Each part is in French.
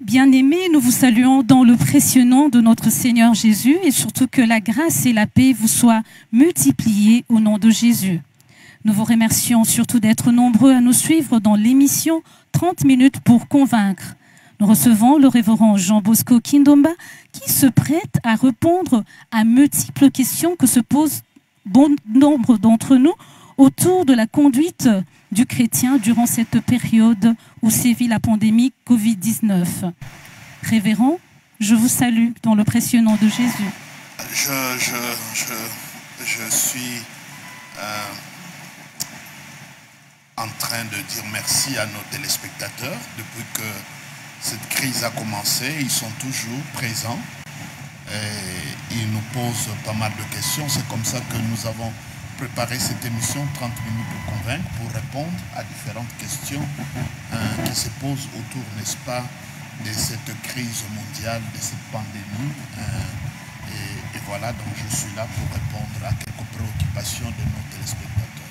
Bien-aimés, nous vous saluons dans le précieux nom de notre Seigneur Jésus et surtout que la grâce et la paix vous soient multipliées au nom de Jésus. Nous vous remercions surtout d'être nombreux à nous suivre dans l'émission 30 minutes pour convaincre. Nous recevons le révérend Jean Bosco Kindomba qui se prête à répondre à multiples questions que se posent bon nombre d'entre nous autour de la conduite du chrétien durant cette période où sévit la pandémie Covid-19. Révérend, je vous salue dans le précieux nom de Jésus. Je suis en train de dire merci à nos téléspectateurs. Depuis que cette crise a commencé, ils sont toujours présents et ils nous posent pas mal de questions. C'est comme ça que nous avons préparé cette émission 30 minutes pour convaincre, pour répondre à différentes questions qui se posent autour, n'est-ce pas, de cette crise mondiale, de cette pandémie. Et voilà, donc je suis là pour répondre à quelques préoccupations de nos téléspectateurs.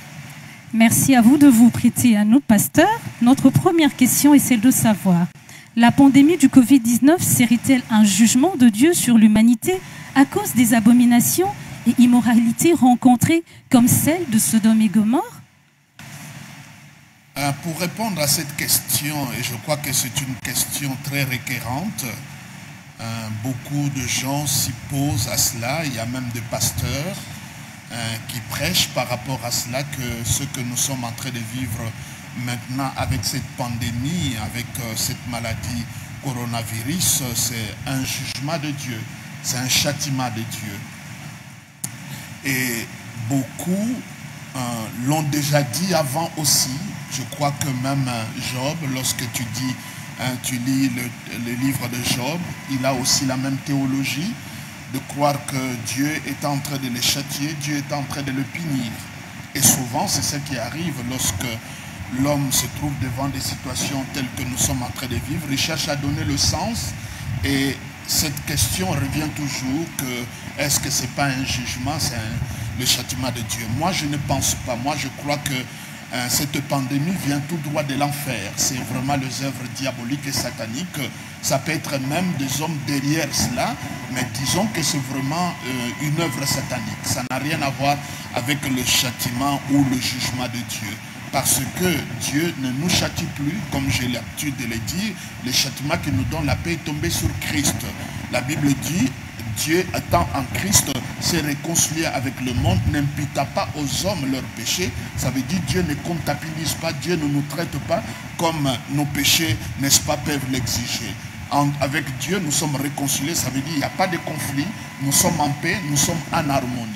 Merci à vous de vous prêter à nous, pasteur. Notre première question est celle de savoir, la pandémie du Covid-19 serait-elle un jugement de Dieu sur l'humanité à cause des abominations et immoralités rencontrées comme celle de Sodome et Gomorrhe? Pour répondre à cette question, et je crois que c'est une question très récurrente, beaucoup de gens s'y posent à cela. Il y a même des pasteurs qui prêchent par rapport à cela, que ce que nous sommes en train de vivre maintenant avec cette pandémie, avec cette maladie coronavirus, c'est un jugement de Dieu, c'est un châtiment de Dieu. Et beaucoup l'ont déjà dit avant aussi. Je crois que même Job, lorsque tu lis le livre de Job, il a aussi la même théologie, de croire que Dieu est en train de le châtier, Dieu est en train de le punir. Et souvent, c'est ce qui arrive lorsque l'homme se trouve devant des situations telles que nous sommes en train de vivre. Il cherche à donner le sens et cette question revient toujours que est-ce que ce n'est pas un jugement, c'est le châtiment de Dieu. Moi, je ne pense pas. Moi, je crois que cette pandémie vient tout droit de l'enfer. C'est vraiment les œuvres diaboliques et sataniques. Ça peut être même des hommes derrière cela, mais disons que c'est vraiment une œuvre satanique. Ça n'a rien à voir avec le châtiment ou le jugement de Dieu. Parce que Dieu ne nous châtie plus, comme j'ai l'habitude de le dire. Le châtiment qui nous donne la paix est tombé sur Christ. La Bible dit, Dieu étant en Christ s'est réconcilié avec le monde, n'imputa pas aux hommes leurs péchés. Ça veut dire Dieu ne comptabilise pas, Dieu ne nous traite pas comme nos péchés, n'est-ce pas, peuvent l'exiger. Avec Dieu, nous sommes réconciliés, ça veut dire qu'il n'y a pas de conflit, nous sommes en paix, nous sommes en harmonie.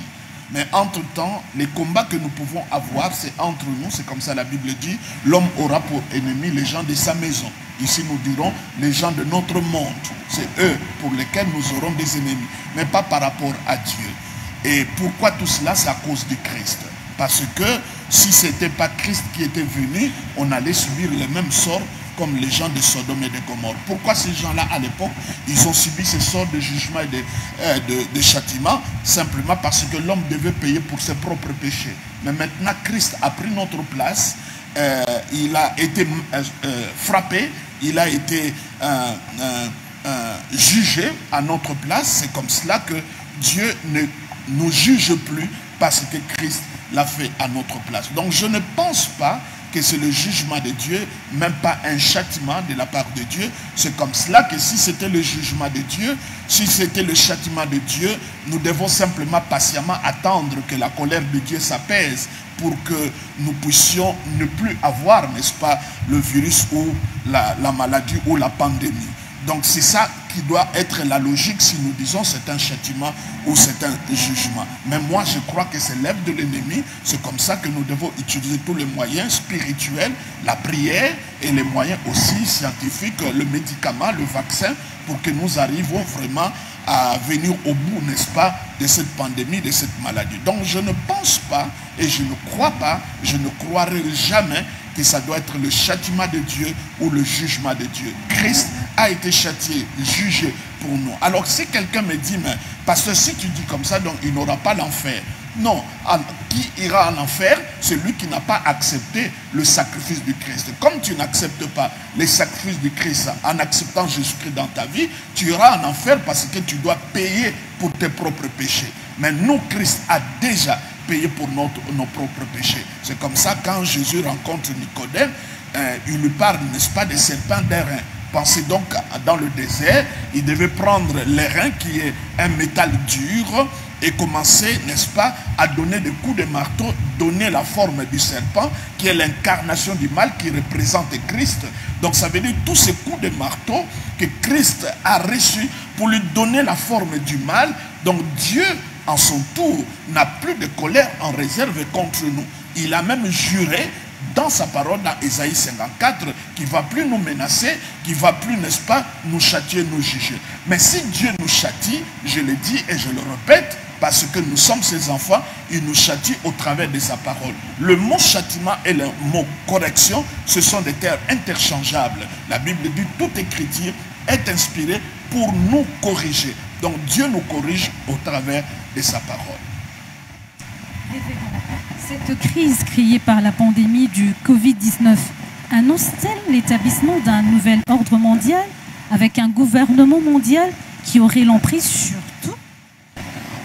Mais entre-temps, les combats que nous pouvons avoir, c'est entre nous, c'est comme ça la Bible dit, l'homme aura pour ennemi les gens de sa maison. Ici, nous dirons les gens de notre monde. C'est eux pour lesquels nous aurons des ennemis, mais pas par rapport à Dieu. Et pourquoi tout cela? C'est à cause de Christ. Parce que si ce n'était pas Christ qui était venu, on allait subir le même sort comme les gens de Sodome et de Gomorrhe. Pourquoi ces gens-là, à l'époque, ils ont subi ce sort de jugement et de châtiment? Simplement parce que l'homme devait payer pour ses propres péchés. Mais maintenant, Christ a pris notre place. Il a été frappé, il a été jugé à notre place. C'est comme cela que Dieu ne nous juge plus parce que Christ l'a fait à notre place. Donc je ne pense pas que c'est le jugement de Dieu, même pas un châtiment de la part de Dieu. C'est comme cela que si c'était le jugement de Dieu, si c'était le châtiment de Dieu, nous devons simplement patiemment attendre que la colère de Dieu s'apaise pour que nous puissions ne plus avoir, n'est-ce pas, le virus ou la maladie ou la pandémie. Donc c'est ça qui doit être la logique si nous disons c'est un châtiment ou c'est un jugement. Mais moi je crois que c'est l'œuvre de l'ennemi. C'est comme ça que nous devons utiliser tous les moyens spirituels, la prière et les moyens aussi scientifiques, le médicament, le vaccin, pour que nous arrivions vraiment à venir au bout, n'est-ce pas, de cette pandémie, de cette maladie. Donc je ne pense pas et je ne crois pas, je ne croirai jamais que ça doit être le châtiment de Dieu ou le jugement de Dieu. Christ a été châtié, jugé pour nous. Alors si quelqu'un me dit, mais parce que si tu dis comme ça, donc il n'aura pas l'enfer. Non, qui ira en enfer? Celui qui n'a pas accepté le sacrifice du Christ. Comme tu n'acceptes pas les sacrifices du Christ en acceptant Jésus-Christ dans ta vie, tu iras en enfer parce que tu dois payer pour tes propres péchés. Mais nous, Christ a déjà payé pour nos propres péchés. C'est comme ça, quand Jésus rencontre Nicodème, il lui parle, n'est-ce pas, des serpents d'airain. Pensez donc dans le désert, il devait prendre l'airain qui est un métal dur et commencer, n'est-ce pas, à donner des coups de marteau, donner la forme du serpent qui est l'incarnation du mal qui représente Christ. Donc ça veut dire tous ces coups de marteau que Christ a reçus pour lui donner la forme du mal. Donc Dieu, en son tour, n'a plus de colère en réserve contre nous. Il a même juré dans sa parole, dans Ésaïe 54, qui ne va plus nous menacer, qui ne va plus, n'est-ce pas, nous châtier, nous juger. Mais si Dieu nous châtie, je le dis et je le répète, parce que nous sommes ses enfants, il nous châtie au travers de sa parole. Le mot châtiment et le mot correction, ce sont des termes interchangeables. La Bible dit toute écriture est inspirée pour nous corriger. Donc Dieu nous corrige au travers de sa parole. Cette crise créée par la pandémie du Covid-19 annonce-t-elle l'établissement d'un nouvel ordre mondial avec un gouvernement mondial qui aurait l'emprise sur tout?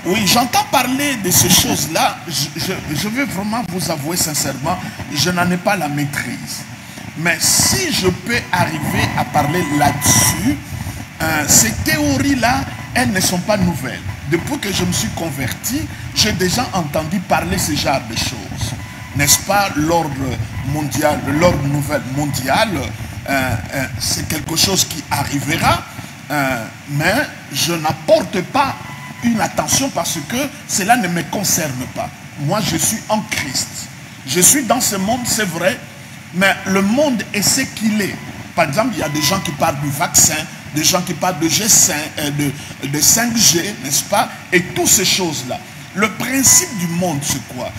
Oui, j'entends parler de ces choses-là. Je veux vraiment vous avouer sincèrement, je n'en ai pas la maîtrise. Mais si je peux arriver à parler là-dessus, ces théories-là, elles ne sont pas nouvelles. Depuis que je me suis converti, j'ai déjà entendu parler de ce genre de choses. N'est-ce pas, l'ordre mondial, l'ordre nouvel mondial, c'est quelque chose qui arrivera, mais je n'apporte pas une attention parce que cela ne me concerne pas. Moi, je suis en Christ. Je suis dans ce monde, c'est vrai, mais le monde est ce qu'il est. Par exemple, il y a des gens qui parlent du vaccin, des gens qui parlent de G5, de 5G, n'est-ce pas? Et toutes ces choses-là. Le principe du monde, c'est quoi,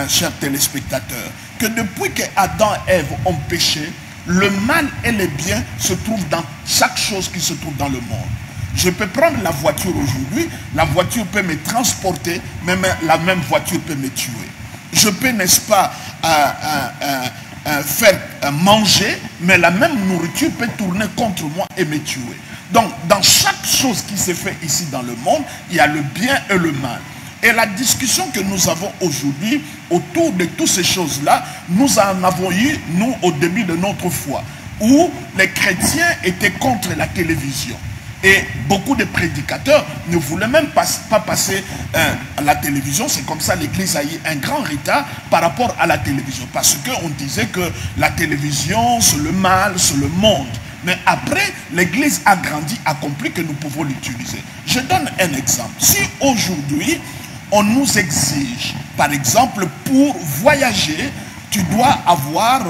chers téléspectateurs? Que depuis que Adam et Ève ont péché, le mal et le bien se trouvent dans chaque chose qui se trouve dans le monde. Je peux prendre la voiture aujourd'hui, la voiture peut me transporter, mais la même voiture peut me tuer. Je peux, n'est-ce pas, faire manger, mais la même nourriture peut tourner contre moi et me tuer. Donc, dans chaque chose qui se fait ici dans le monde, il y a le bien et le mal. Et la discussion que nous avons aujourd'hui autour de toutes ces choses-là, nous en avons eu, nous, au début de notre foi, où les chrétiens étaient contre la télévision. Et beaucoup de prédicateurs ne voulaient même pas passer à la télévision. C'est comme ça l'Église a eu un grand retard par rapport à la télévision. Parce qu'on disait que la télévision, c'est le mal, c'est le monde. Mais après, l'Église a grandi, a compris que nous pouvons l'utiliser. Je donne un exemple. Si aujourd'hui, on nous exige, par exemple, pour voyager, tu dois avoir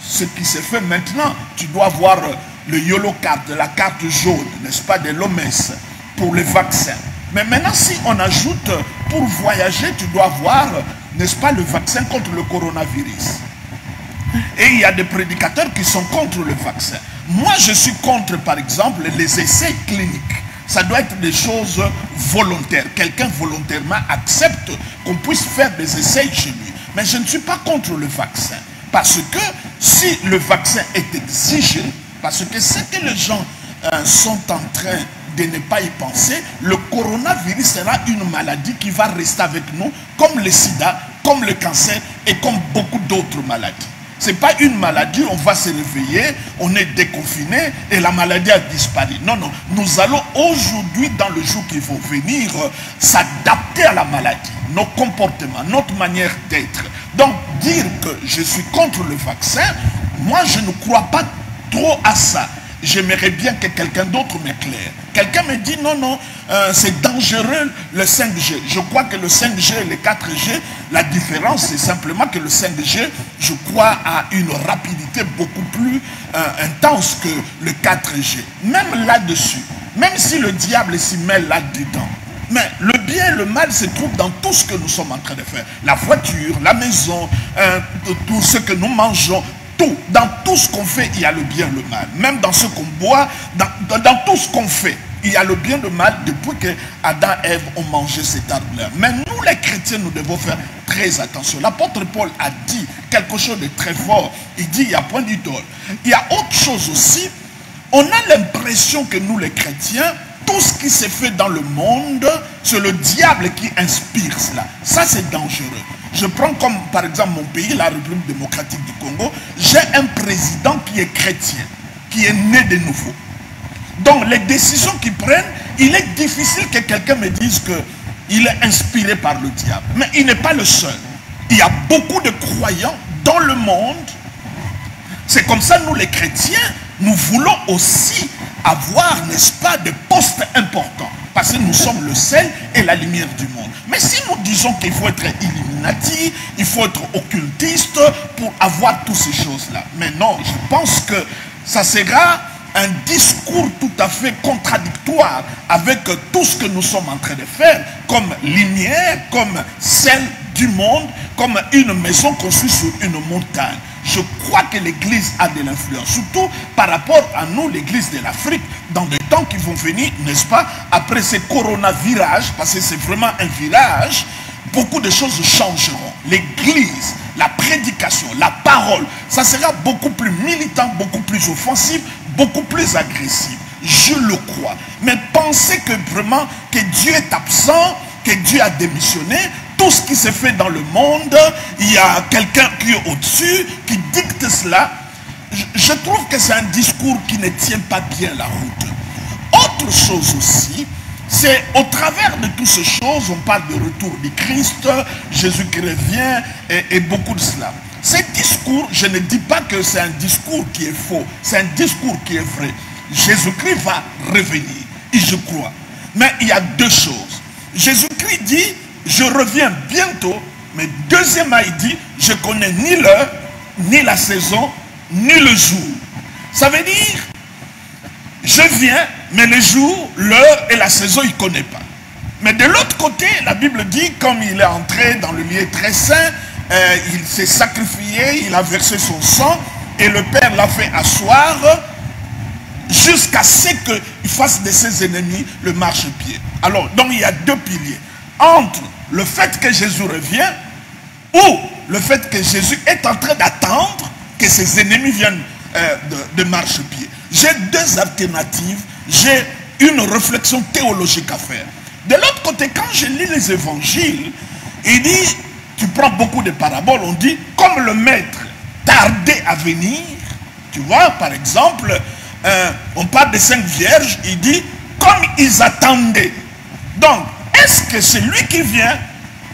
ce qui se fait maintenant. Tu dois avoir le YOLO card, la carte jaune, n'est-ce pas, de l'OMS, pour les vaccins. Mais maintenant, si on ajoute, pour voyager, tu dois avoir, n'est-ce pas, le vaccin contre le coronavirus. Et il y a des prédicateurs qui sont contre le vaccin. Moi, je suis contre, par exemple, les essais cliniques. Ça doit être des choses volontaires. Quelqu'un volontairement accepte qu'on puisse faire des essais chez lui. Mais je ne suis pas contre le vaccin. Parce que si le vaccin est exigé, parce que ce que les gens sont en train de ne pas y penser, le coronavirus sera une maladie qui va rester avec nous, comme le sida, comme le cancer et comme beaucoup d'autres maladies. Ce n'est pas une maladie, on va se réveiller, on est déconfiné et la maladie a disparu. Non, non, nous allons aujourd'hui, dans le jour qui va venir, s'adapter à la maladie, nos comportements, notre manière d'être. Donc, dire que je suis contre le vaccin, moi je ne crois pas trop à ça. J'aimerais bien que quelqu'un d'autre m'éclaire. Quelqu'un me dit non, non, c'est dangereux le 5G. Je crois que le 5G et le 4G, la différence c'est simplement que le 5G, je crois, a une rapidité beaucoup plus intense que le 4G. Même là-dessus, même si le diable s'y mêle là-dedans, mais le bien et le mal se trouvent dans tout ce que nous sommes en train de faire. La voiture, la maison, tout ce que nous mangeons. Tout, dans tout ce qu'on fait, il y a le bien et le mal. Même dans ce qu'on boit, dans tout ce qu'on fait, Il y a le bien et le mal depuis que Adam et Ève ont mangé cet arbre-là. Mais nous les chrétiens, nous devons faire très attention. L'apôtre Paul a dit quelque chose de très fort. Il dit, il n'y a point d'idole. Il y a autre chose aussi. On a l'impression que nous les chrétiens, tout ce qui s'est fait dans le monde, c'est le diable qui inspire cela. Ça, c'est dangereux. Je prends comme par exemple mon pays, la République démocratique du Congo. J'ai un président qui est chrétien, qui est né de nouveau. Donc les décisions qu'ils prennent, il est difficile que quelqu'un me dise qu'il est inspiré par le diable. Mais il n'est pas le seul. Il y a beaucoup de croyants dans le monde. C'est comme ça, nous les chrétiens, nous voulons aussi avoir, n'est-ce pas, des postes importants. Parce que nous sommes le sel et la lumière du monde. Mais si nous disons qu'il faut être illuminati, il faut être occultiste pour avoir toutes ces choses-là. Mais non, je pense que ça sera un discours tout à fait contradictoire avec tout ce que nous sommes en train de faire comme lumière, comme celle du monde, comme une maison construite sur une montagne. Je crois que l'Église a de l'influence, surtout par rapport à nous, l'Église de l'Afrique, dans des temps qui vont venir, n'est-ce pas, après ce coronavirage, parce que c'est vraiment un virage, beaucoup de choses changeront. L'Église, la prédication, la parole, ça sera beaucoup plus militant, beaucoup plus offensif, beaucoup plus agressif. Je le crois. Mais pensez que vraiment que Dieu est absent, que Dieu a démissionné, tout ce qui se fait dans le monde, il y a quelqu'un qui est au-dessus, qui dicte cela. Je trouve que c'est un discours qui ne tient pas bien la route. Autre chose aussi, c'est au travers de toutes ces choses, on parle du retour du Christ, Jésus qui revient et beaucoup de cela. Ce discours, je ne dis pas que c'est un discours qui est faux, c'est un discours qui est vrai. Jésus-Christ va revenir, et je crois. Mais il y a deux choses. Jésus-Christ dit, je reviens bientôt, mais deuxièmement, il dit, je connais ni l'heure, ni la saison, ni le jour. Ça veut dire, je viens, mais le jour, l'heure et la saison, il ne connaît pas. Mais de l'autre côté, la Bible dit, comme il est entré dans le lieu très saint, il s'est sacrifié, il a versé son sang, et le Père l'a fait asseoir, jusqu'à ce qu'il fasse de ses ennemis le marchepied. Alors, donc il y a deux piliers. Entre le fait que Jésus revient, ou le fait que Jésus est en train d'attendre que ses ennemis viennent de marchepied. J'ai deux alternatives, j'ai une réflexion théologique à faire. De l'autre côté, quand je lis les évangiles, il dit, tu prends beaucoup de paraboles, on dit, comme le maître tardait à venir, tu vois, par exemple, on parle des 5 vierges, il dit, comme ils attendaient. Donc, est-ce que c'est lui qui vient,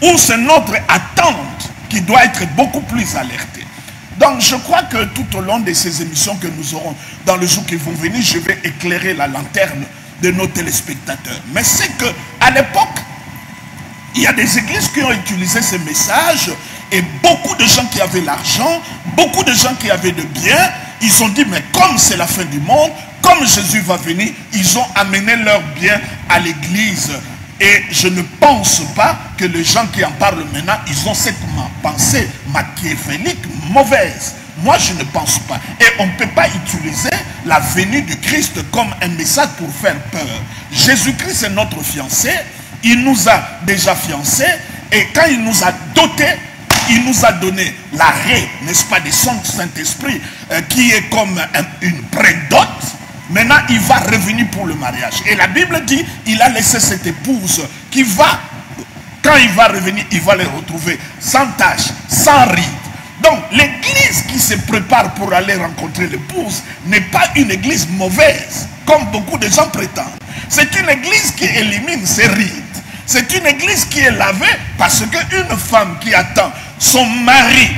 ou c'est notre attente qui doit être beaucoup plus alertée? Donc, je crois que tout au long de ces émissions que nous aurons dans les jours qui vont venir, je vais éclairer la lanterne de nos téléspectateurs. Mais c'est qu'à l'époque, il y a des églises qui ont utilisé ces messages et beaucoup de gens qui avaient l'argent, beaucoup de gens qui avaient de biens, ils ont dit, mais comme c'est la fin du monde, comme Jésus va venir, ils ont amené leurs biens à l'église. Et je ne pense pas que les gens qui en parlent maintenant, ils ont cette pensée machiavélique mauvaise. Moi, je ne pense pas. Et on ne peut pas utiliser la venue du Christ comme un message pour faire peur. Jésus-Christ est notre fiancé. Il nous a déjà fiancés. Et quand il nous a dotés, il nous a donné l'arrêt, n'est-ce pas, de son Saint-Esprit, qui est comme une prédote. Maintenant, il va revenir pour le mariage. Et la Bible dit, il a laissé cette épouse qui va, quand il va revenir, il va les retrouver sans tache, sans ride. Donc, l'église qui se prépare pour aller rencontrer l'épouse n'est pas une église mauvaise, comme beaucoup de gens prétendent. C'est une église qui élimine ses rides. C'est une église qui est lavée parce qu'une femme qui attend son mari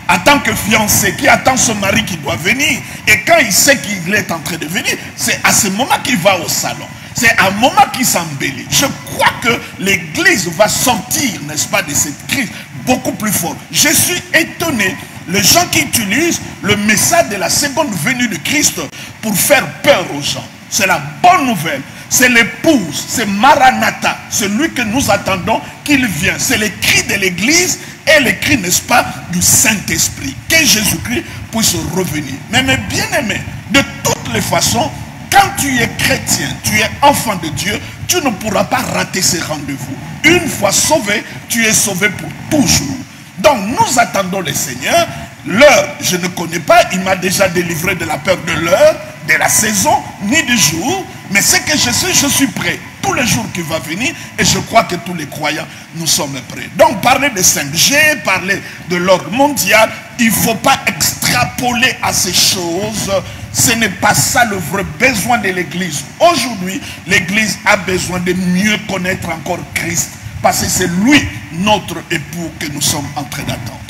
en tant que fiancé, qui attend son mari qui doit venir, et quand il sait qu'il est en train de venir, c'est à ce moment qu'il va au salon. C'est à un moment qu'il s'embellit. Je crois que l'église va sortir, n'est-ce pas, de cette crise beaucoup plus fort. Je suis étonné, les gens qui utilisent le message de la seconde venue de Christ pour faire peur aux gens. C'est la bonne nouvelle. C'est l'épouse, c'est Maranatha, celui que nous attendons qu'il vienne. C'est le cri de l'église et le cri, n'est-ce pas, du Saint-Esprit. Que Jésus-Christ puisse revenir. Mais mes bien-aimés, de toutes les façons, quand quand tu es chrétien, tu es enfant de Dieu, tu ne pourras pas rater ces rendez-vous. Une fois sauvé, tu es sauvé pour toujours. Donc nous attendons le Seigneur. L'heure, je ne connais pas, il m'a déjà délivré de la peur de l'heure, de la saison, ni du jour. Mais ce que je suis prêt tous les jours qui va venir, et je crois que tous les croyants, nous sommes prêts. Donc parler de 5G, parler de l'ordre mondial, il ne faut pas extrapoler à ces choses. Ce n'est pas ça le vrai besoin de l'Église. Aujourd'hui, l'Église a besoin de mieux connaître encore Christ, parce que c'est lui, notre époux, que nous sommes en train d'attendre.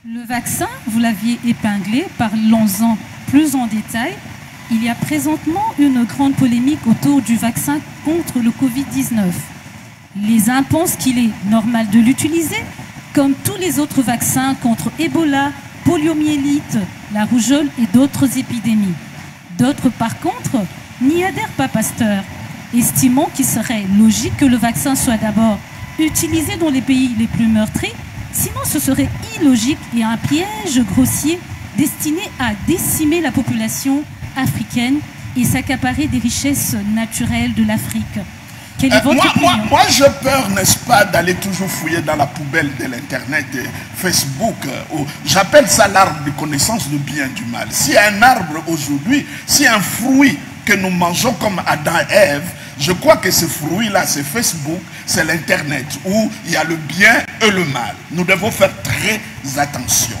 Le vaccin, vous l'aviez épinglé, parlons-en plus en détail. Il y a présentement une grande polémique autour du vaccin contre le Covid-19. Les uns pensent qu'il est normal de l'utiliser, comme tous les autres vaccins contre Ebola, poliomyélite, la rougeole et d'autres épidémies. D'autres, par contre, n'y adhèrent pas, pasteur, estimant qu'il serait logique que le vaccin soit d'abord utilisé dans les pays les plus meurtris. Sinon, ce serait illogique et un piège grossier destiné à décimer la population africaine et s'accaparer des richesses naturelles de l'Afrique. Quelle est votre opinion? Moi, j'ai peur, n'est-ce pas, d'aller toujours fouiller dans la poubelle de l'Internet, de Facebook. J'appelle ça l'arbre de connaissance du bien et du mal. Si un arbre aujourd'hui, si un fruit que nous mangeons comme Adam et Ève, je crois que ce fruit-là, c'est Facebook, c'est l'Internet, où il y a le bien et le mal. Nous devons faire très attention.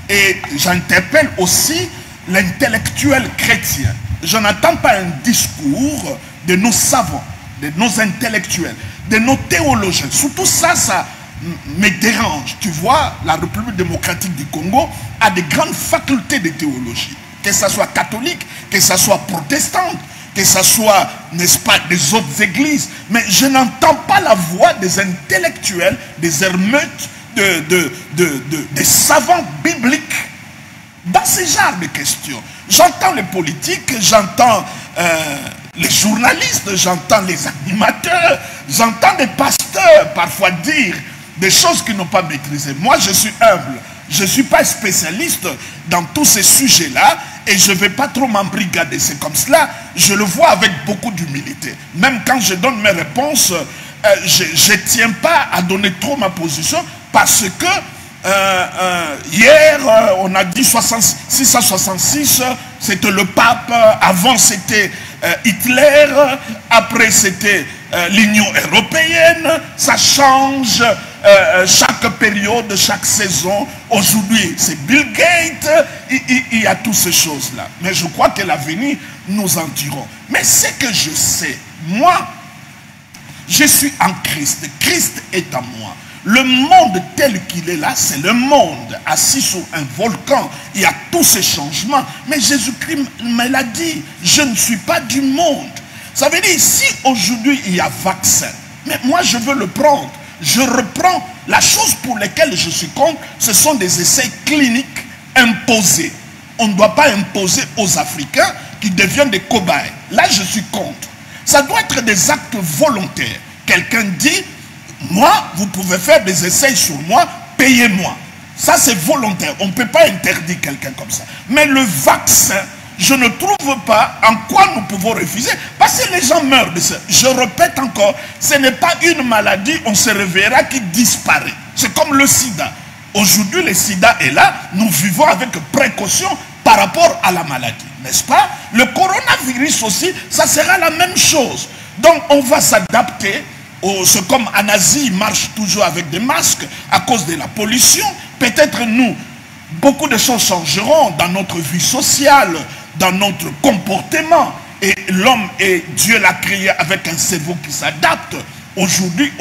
Et j'interpelle aussi l'intellectuel chrétien. Je n'attends pas un discours de nos savants, de nos intellectuels, de nos théologiens. Surtout ça, ça me dérange. Tu vois, la République démocratique du Congo a de grandes facultés de théologie. Que ça soit catholique, que ça soit protestante, que ça soit, n'est-ce pas, des autres églises. Mais je n'entends pas la voix des intellectuels, des ermites, des savants bibliques dans ce genre de questions. J'entends les politiques, j'entends les journalistes, j'entends les animateurs, j'entends des pasteurs parfois dire des choses qu'ils n'ont pas maîtrisées. Moi, je suis humble. Je ne suis pas spécialiste dans tous ces sujets-là et je ne vais pas trop m'embrigader. C'est comme cela, je le vois avec beaucoup d'humilité. Même quand je donne mes réponses, je ne tiens pas à donner trop ma position parce que hier, on a dit 666, c'était le pape, avant c'était Hitler, après c'était l'Union européenne, ça change chaque période, chaque saison. Aujourd'hui, c'est Bill Gates, il y a toutes ces choses-là. Mais je crois que l'avenir, nous en dirons. Mais ce que je sais, moi, je suis en Christ. Christ est en moi. Le monde tel qu'il est là, c'est le monde assis sur un volcan. Il y a tous ces changements. Mais Jésus-Christ me l'a dit, je ne suis pas du monde. Ça veut dire, si aujourd'hui il y a vaccin, mais moi je veux le prendre, je reprends la chose pour laquelle je suis contre, ce sont des essais cliniques imposés. On ne doit pas imposer aux Africains qui deviennent des cobayes. Là, je suis contre. Ça doit être des actes volontaires. Quelqu'un dit, moi, vous pouvez faire des essais sur moi, payez-moi. Ça, c'est volontaire. On ne peut pas interdire quelqu'un comme ça. Mais le vaccin, je ne trouve pas en quoi nous pouvons refuser. Parce que les gens meurent de ça. Je répète encore, ce n'est pas une maladie, on se réveillera, qui disparaît. C'est comme le sida. Aujourd'hui, le sida est là. Nous vivons avec précaution par rapport à la maladie. N'est-ce pas? Le coronavirus aussi, ça sera la même chose. Donc, on va s'adapter. C'est comme en Asie, ils marchent toujours avec des masques à cause de la pollution. Peut-être nous, beaucoup de choses changeront dans notre vie sociale, dans notre comportement. Et l'homme, et Dieu l'a créé avec un cerveau qui s'adapte. Aujourd'hui,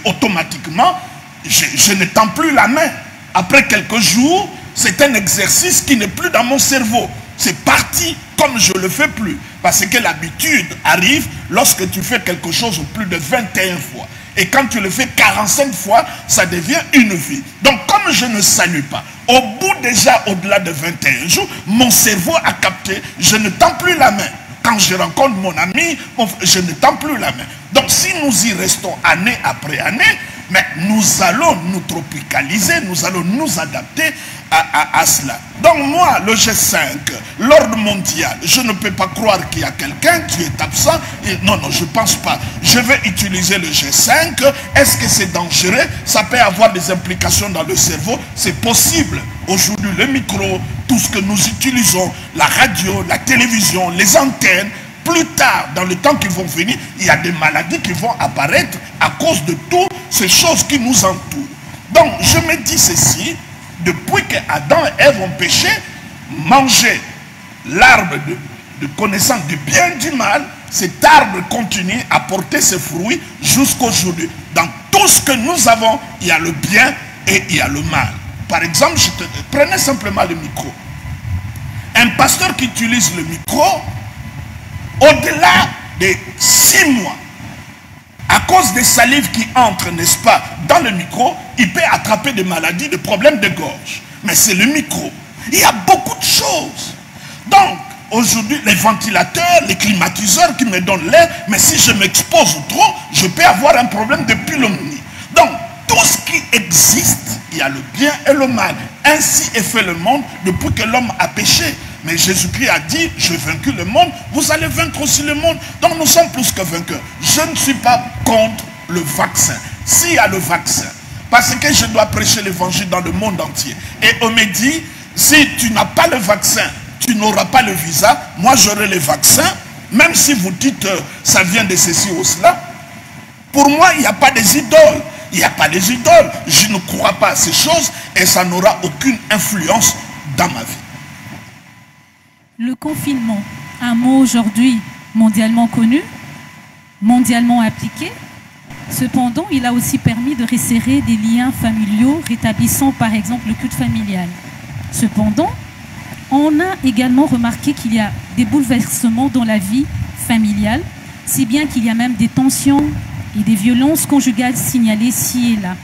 automatiquement, je ne tends plus la main. Après quelques jours, c'est un exercice qui n'est plus dans mon cerveau. C'est parti comme je ne le fais plus. Parce que l'habitude arrive lorsque tu fais quelque chose plus de 21 fois. Et quand tu le fais 45 fois, ça devient une vie. Donc comme je ne salue pas, au bout déjà au-delà de 21 jours, mon cerveau a capté, je ne tends plus la main. Quand je rencontre mon ami, je ne tends plus la main. Donc si nous y restons année après année, Mais nous allons nous tropicaliser, nous allons nous adapter à cela. Donc moi, le G5, l'ordre mondial, je ne peux pas croire qu'il y a quelqu'un qui est absent. Et non, je ne pense pas. Je vais utiliser le G5. Est-ce que c'est dangereux? Ça peut avoir des implications dans le cerveau. C'est possible. Aujourd'hui, le micro, tout ce que nous utilisons, la radio, la télévision, les antennes, plus tard, dans le temps qui vont venir, il y a des maladies qui vont apparaître à cause de toutes ces choses qui nous entourent. Donc, je me dis ceci, depuis que Adam et Ève ont péché, manger l'arbre de connaissance du bien et du mal, cet arbre continue à porter ses fruits jusqu'aujourd'hui. Dans tout ce que nous avons, il y a le bien et il y a le mal. Par exemple, prenez simplement le micro. Un pasteur qui utilise le micro, au-delà de 6 mois, à cause des salives qui entrent, n'est-ce pas, dans le micro, il peut attraper des maladies, des problèmes de gorge. Mais c'est le micro. Il y a beaucoup de choses. Donc, aujourd'hui, les ventilateurs, les climatiseurs qui me donnent l'air, mais si je m'expose trop, je peux avoir un problème de pneumonie. Donc, tout ce qui existe, il y a le bien et le mal. Ainsi est fait le monde depuis que l'homme a péché. Mais Jésus-Christ a dit, j'ai vaincu le monde, vous allez vaincre aussi le monde. Donc nous sommes plus que vainqueurs. Je ne suis pas contre le vaccin. S'il y a le vaccin, parce que je dois prêcher l'évangile dans le monde entier. Et on me dit, si tu n'as pas le vaccin, tu n'auras pas le visa. Moi j'aurai le vaccin, même si vous dites, ça vient de ceci ou cela. Pour moi, il n'y a pas des idoles. Il n'y a pas des idoles. Je ne crois pas à ces choses et ça n'aura aucune influence dans ma vie. Le confinement, un mot aujourd'hui mondialement connu, mondialement appliqué. Cependant, il a aussi permis de resserrer des liens familiaux, rétablissant par exemple le culte familial. Cependant, on a également remarqué qu'il y a des bouleversements dans la vie familiale, si bien qu'il y a même des tensions et des violences conjugales signalées ci et là.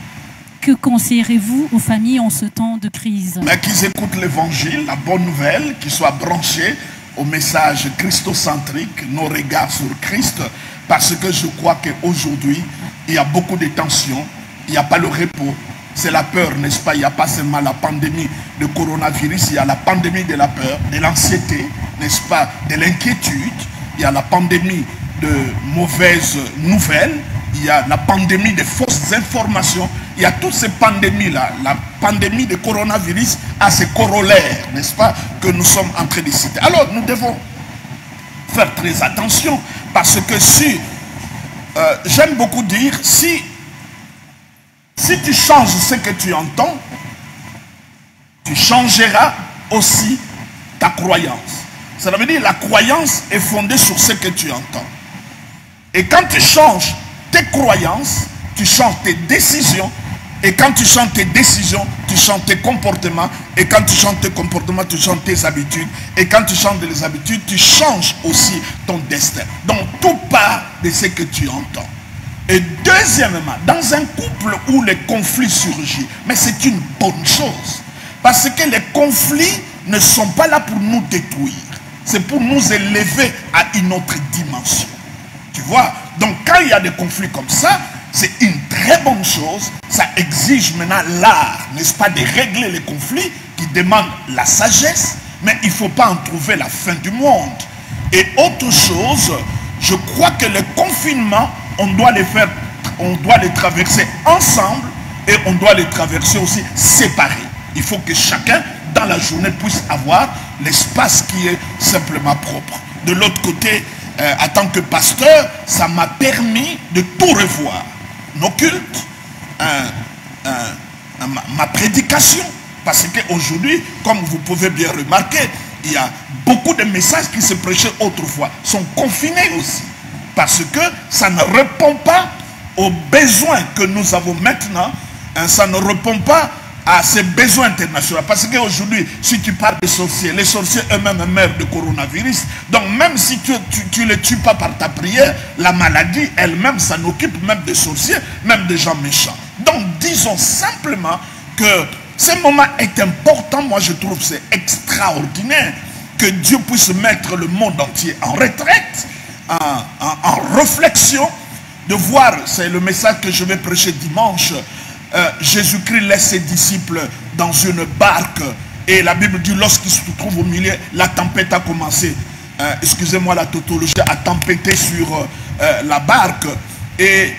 Que conseillerez-vous aux familles en ce temps de crise? Mais qu'ils écoutent l'évangile, la bonne nouvelle, qu'ils soient branchés au message christocentrique, nos regards sur Christ, parce que je crois qu'aujourd'hui, il y a beaucoup de tensions, il n'y a pas le repos, c'est la peur, n'est-ce pas? Il n'y a pas seulement la pandémie de coronavirus, il y a la pandémie de la peur, de l'anxiété, n'est-ce pas? De l'inquiétude, il y a la pandémie de mauvaises nouvelles, il y a la pandémie de fausses informations, il y a toutes ces pandémies-là. La pandémie de coronavirus a ses corollaires, n'est-ce pas, que nous sommes en train de citer. Alors, nous devons faire très attention, parce que si, j'aime beaucoup dire, si tu changes ce que tu entends, tu changeras aussi ta croyance. Ça veut dire que la croyance est fondée sur ce que tu entends. Et quand tu changes tes croyances, tu changes tes décisions, et quand tu changes tes décisions, tu changes tes comportements, et quand tu changes tes comportements, tu changes tes habitudes, et quand tu changes les habitudes, tu changes aussi ton destin. Donc tout part de ce que tu entends. Et deuxièmement, dans un couple où les conflits surgissent, mais c'est une bonne chose, parce que les conflits ne sont pas là pour nous détruire, c'est pour nous élever à une autre dimension. Tu vois? Donc quand il y a des conflits comme ça, c'est une très bonne chose. Ça exige maintenant l'art, n'est-ce pas, de régler les conflits qui demandent la sagesse, mais il ne faut pas en trouver la fin du monde. Et autre chose, je crois que le confinement, on doit les faire, on doit les traverser ensemble et on doit les traverser aussi séparés. Il faut que chacun, dans la journée, puisse avoir l'espace qui est simplement propre. De l'autre côté, en tant que pasteur, ça m'a permis de tout revoir. Nos cultes, ma prédication. Parce qu'aujourd'hui, comme vous pouvez bien remarquer, il y a beaucoup de messages qui se prêchaient autrefois, sont confinés aussi. Parce que ça ne répond pas aux besoins que nous avons maintenant, ça ne répond pas à ces besoins internationaux. Parce qu'aujourd'hui, si tu parles des sorciers, les sorciers eux-mêmes meurent de coronavirus. Donc même si tu ne les tues pas par ta prière, la maladie elle-même, ça n'occupe même des sorciers, même des gens méchants. Donc disons simplement que ce moment est important. Moi je trouve que c'est extraordinaire que Dieu puisse mettre le monde entier en retraite, en réflexion, de voir, c'est le message que je vais prêcher dimanche, Jésus-Christ laisse ses disciples dans une barque et la Bible dit lorsqu'ils se trouvent au milieu, la tempête a commencé. Excusez-moi la tautologie, a tempêté sur la barque et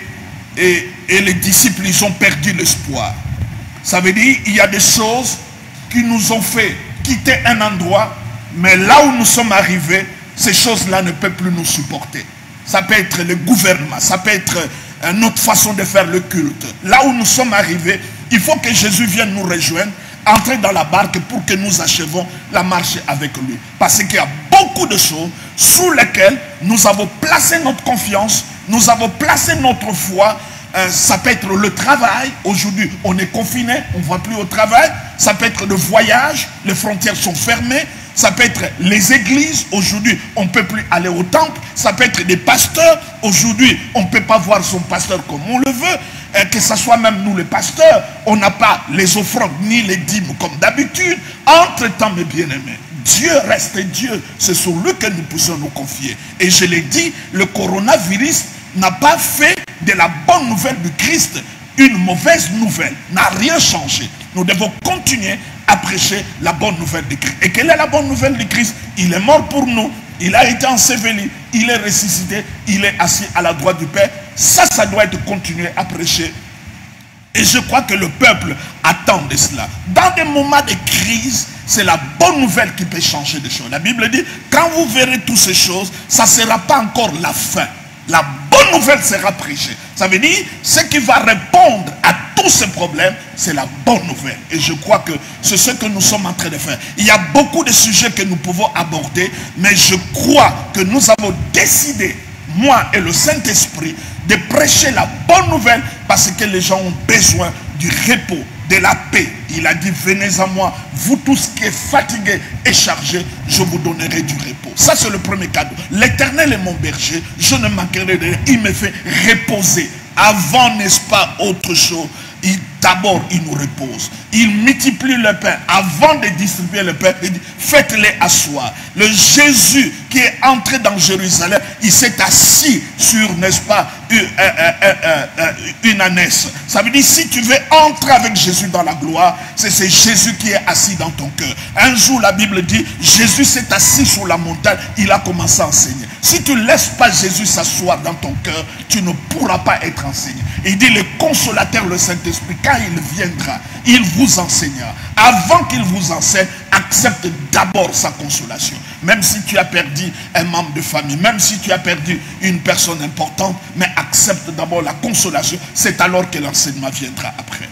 les disciples, ils ont perdu l'espoir. Ça veut dire il y a des choses qui nous ont fait quitter un endroit, mais là où nous sommes arrivés, ces choses-là ne peuvent plus nous supporter. Ça peut être le gouvernement, ça peut être notre façon de faire le culte. Là où nous sommes arrivés, il faut que Jésus vienne nous rejoindre, entrer dans la barque pour que nous achevons la marche avec lui. Parce qu'il y a beaucoup de choses sous lesquelles nous avons placé notre confiance, nous avons placé notre foi. Ça peut être le travail. Aujourd'hui, on est confiné, on ne va plus au travail. Ça peut être le voyage, les frontières sont fermées. Ça peut être les églises. Aujourd'hui, on ne peut plus aller au temple. Ça peut être des pasteurs. Aujourd'hui, on ne peut pas voir son pasteur comme on le veut. Que ce soit même nous les pasteurs, on n'a pas les offrandes ni les dîmes comme d'habitude. Entre-temps, mes bien-aimés, Dieu reste Dieu. C'est sur lui que nous pouvons nous confier. Et je l'ai dit, le coronavirus n'a pas fait de la bonne nouvelle du Christ une mauvaise nouvelle, n'a rien changé. Nous devons continuer à prêcher la bonne nouvelle du Christ. Et quelle est la bonne nouvelle du Christ? Il est mort pour nous, il a été enseveli, il est ressuscité, il est assis à la droite du Père. Ça doit être continué à prêcher. Et je crois que le peuple attend de cela. Dans des moments de crise, c'est la bonne nouvelle qui peut changer des choses. La Bible dit, quand vous verrez toutes ces choses, ça ne sera pas encore la fin. La bonne nouvelle sera prêchée. Ça veut dire, ce qui va répondre à tous ces problèmes, c'est la bonne nouvelle. Et je crois que c'est ce que nous sommes en train de faire. Il y a beaucoup de sujets que nous pouvons aborder, mais je crois que nous avons décidé, moi et le Saint-Esprit, de prêcher la bonne nouvelle parce que les gens ont besoin du repos, de la paix. Il a dit, venez à moi, vous tous qui êtes fatigués et chargés, je vous donnerai du repos. Ça, c'est le premier cadeau. L'Éternel est mon berger, je ne manquerai de rien. Il me fait reposer. Avant, n'est-ce pas, autre chose. D'abord, il nous repose. Il multiplie le pain. Avant de distribuer le pain, il dit, faites-les asseoir. Le Jésus qui est entré dans Jérusalem, il s'est assis sur, n'est-ce pas, une ânesse. Ça veut dire, si tu veux entrer avec Jésus dans la gloire, c'est Jésus qui est assis dans ton cœur. Un jour, la Bible dit, Jésus s'est assis sur la montagne, il a commencé à enseigner. Si tu ne laisses pas Jésus s'asseoir dans ton cœur, tu ne pourras pas être enseigné. Il dit, le consolateur, le Saint-Esprit, quand il viendra, il vous enseignera. Avant qu'il vous enseigne, accepte d'abord sa consolation. Même si tu as perdu un membre de famille, même si tu as perdu une personne importante, mais accepte d'abord la consolation. C'est alors que l'enseignement viendra après.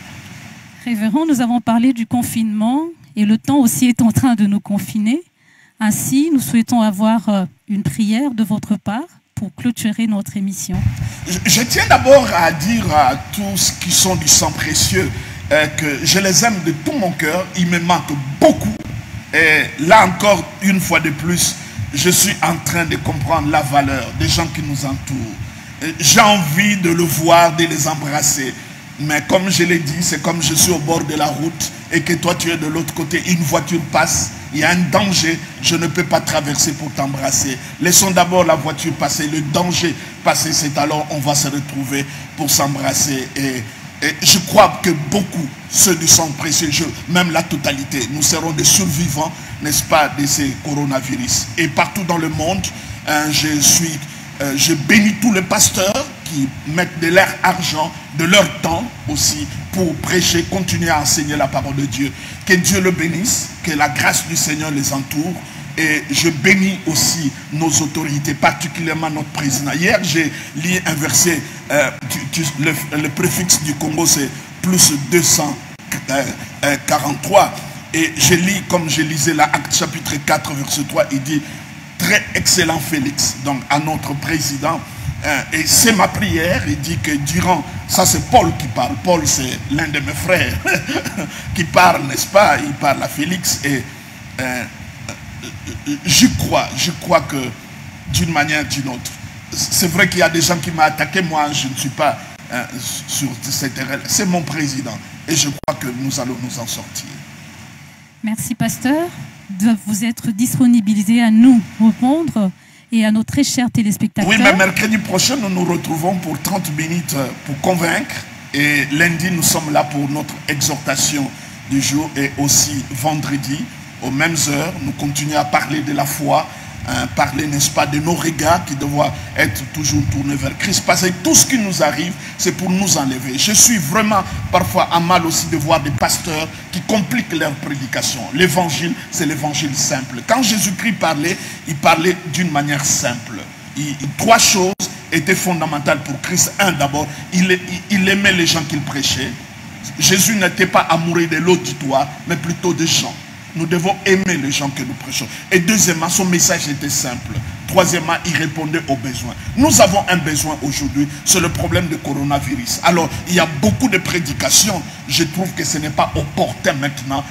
Révérend, nous avons parlé du confinement et le temps aussi est en train de nous confiner. Ainsi, nous souhaitons avoir une prière de votre part pour clôturer notre émission. Je tiens d'abord à dire à tous qui sont du sang précieux que je les aime de tout mon cœur. Il me manque beaucoup. Et là encore, une fois de plus, je suis en train de comprendre la valeur des gens qui nous entourent. J'ai envie de le voir, de les embrasser. Mais comme je l'ai dit, c'est comme je suis au bord de la route et que toi tu es de l'autre côté, une voiture passe, il y a un danger, je ne peux pas traverser pour t'embrasser. Laissons d'abord la voiture passer, le danger passer, c'est alors on va se retrouver pour s'embrasser. Et je crois que beaucoup, ceux du sang précieux, même la totalité, nous serons des survivants, n'est-ce pas, de ces coronavirus. Et partout dans le monde, je bénis tous les pasteurs qui mettent de leur argent, de leur temps aussi pour prêcher, continuer à enseigner la parole de Dieu. Que Dieu le bénisse, que la grâce du Seigneur les entoure. Et je bénis aussi nos autorités, particulièrement notre président. Hier, j'ai lu un verset, le préfixe du Congo, c'est plus 243. Et je lis, comme je lisais là, Acte chapitre 4, verset 3, il dit, très excellent Félix, donc à notre président. Et c'est ma prière, il dit que durant, ça c'est Paul qui parle, Paul c'est l'un de mes frères qui parle, n'est-ce pas, il parle à Félix et je crois que d'une manière ou d'une autre, c'est vrai qu'il y a des gens qui m'ont attaqué, moi je ne suis pas sur cette terrain, c'est mon président et je crois que nous allons nous en sortir. Merci pasteur de vous être disponibilisé à nous répondre et à nos très chers téléspectateurs. Oui, mais mercredi prochain, nous nous retrouvons pour 30 minutes pour convaincre. Et lundi, nous sommes là pour notre exhortation du jour. Et aussi vendredi, aux mêmes heures, nous continuons à parler de la foi, parler, n'est-ce pas, de nos regards qui doivent être toujours tournés vers Christ. Parce que tout ce qui nous arrive, c'est pour nous enlever. Je suis vraiment parfois à mal aussi de voir des pasteurs qui compliquent leur prédication. L'évangile, c'est l'évangile simple. Quand Jésus-Christ parlait, il parlait d'une manière simple. Trois choses étaient fondamentales pour Christ. Un, d'abord, il aimait les gens qu'il prêchait. Jésus n'était pas amoureux de l'auditoire, mais plutôt des gens. Nous devons aimer les gens que nous prêchons. Et deuxièmement, son message était simple. Troisièmement, il répondait aux besoins. Nous avons un besoin aujourd'hui, c'est le problème du coronavirus. Alors, il y a beaucoup de prédications. Je trouve que ce n'est pas opportun maintenant.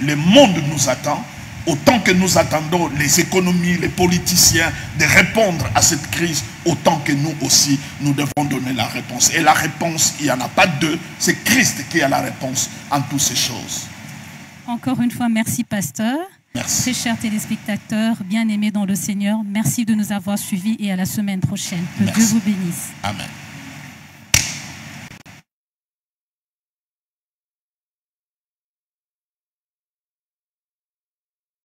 Le monde nous attend. Autant que nous attendons les économies, les politiciens de répondre à cette crise, autant que nous aussi, nous devons donner la réponse. Et la réponse, il n'y en a pas deux. C'est Christ qui a la réponse en toutes ces choses. Encore une fois, merci pasteur. Merci. Très chers téléspectateurs, bien-aimés dans le Seigneur, merci de nous avoir suivis et à la semaine prochaine. Que Dieu vous bénisse. Amen.